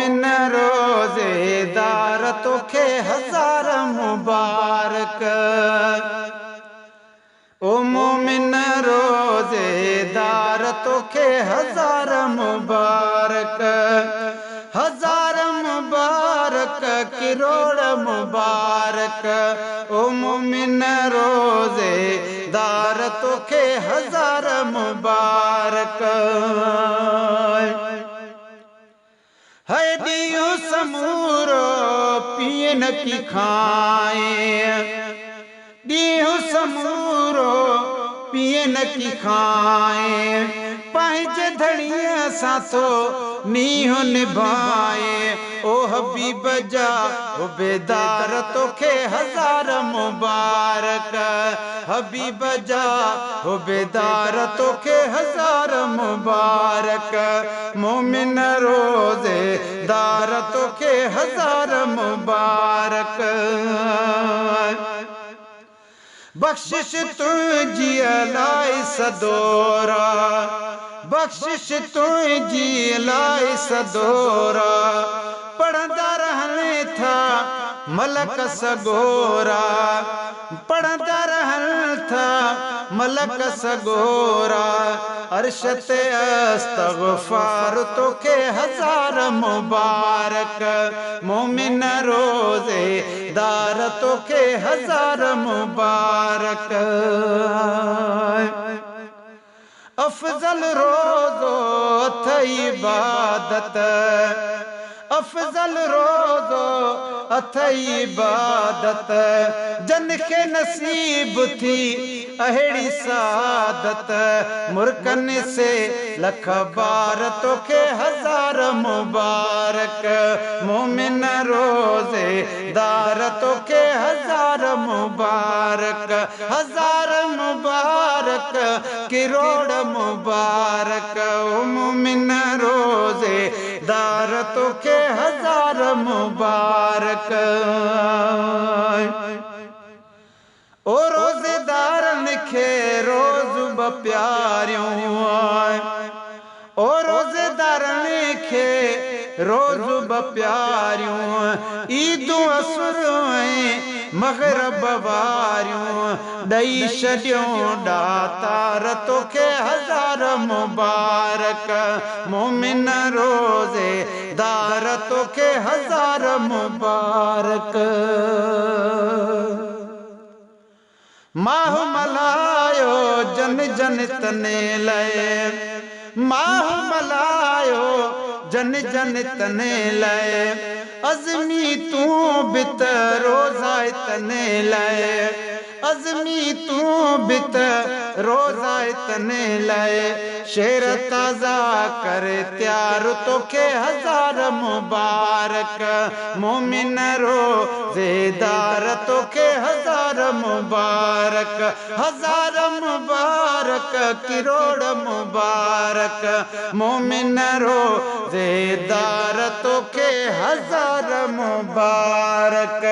मोमिन रोजेदार तोखे हजार मुबारक। ओ मोमिन रोजेदार तोखे हजार मुबारक, हजार मुबारक किरोड़ मुबारक। ओ मोमिन रोजेदार तोखे हजार मुबारक। है दियो समूरो पियन की खाए, दियो समूरो पियन की खाए। पंहिंज धड़िया साथो नीहो निभाए। ओ हबीब जा उबेदार तोखे हजार मुबारक, हबीब जा उबेदार तोखे हजार मुबारक। मोमिन रोजेदार तोखे हजार मुबारक। बख्शिश तुझी अलाई सदोरा, बख्शिश तुझी अलाई सदोरा। पढ़ंदा रहने था मलक सगोरा, पढ़ंदा रहन था मलक सगोरा। अरशत अस्तगफार तोखे हजार मुबारक। मोमिन रोजेदार तोखे हजार मुबारक। अफजल रोज़ो अथ इबादत, अफजल रोज़ो अथ इबादत। जन खे नसीब थी अहिड़ी सादत। मुर्कन से लख बार तोखे हजार मुबारक। मोमिन रोजेदार तोखे हजार मुबारक, हजार मुबारक किरोड़ मुबारक। ओ मोमिन रोजेदार तोखे हजार मुबारक। ओ रोजेदारन खे रोज़ ब प्यारियों, ओ रोजेदारन खे रोज़ ब प्यारियों। ईदूं असुर मग़रिब वारियूं ॾई छॾियूं ॾातार तोखे हजार मुबारक। मोमिन रोजेदार तोखे हजार मुबारक। माह मलायो जन जन तने लए, माह मलायो जन जन तने लए। अज़मी तूं बित रोज़ाए तने लए, अज़मी तूं बित रोज़ाए तने लए। शेर ताज़ा करे त्यार तोखे हजार मुबारक। मोमिन रोजेदार तोखे हजार मुबारक, हजार मुबारक किरोड़ मुबारक। मोमिन रोजेदार तोखे हजार मुबारक।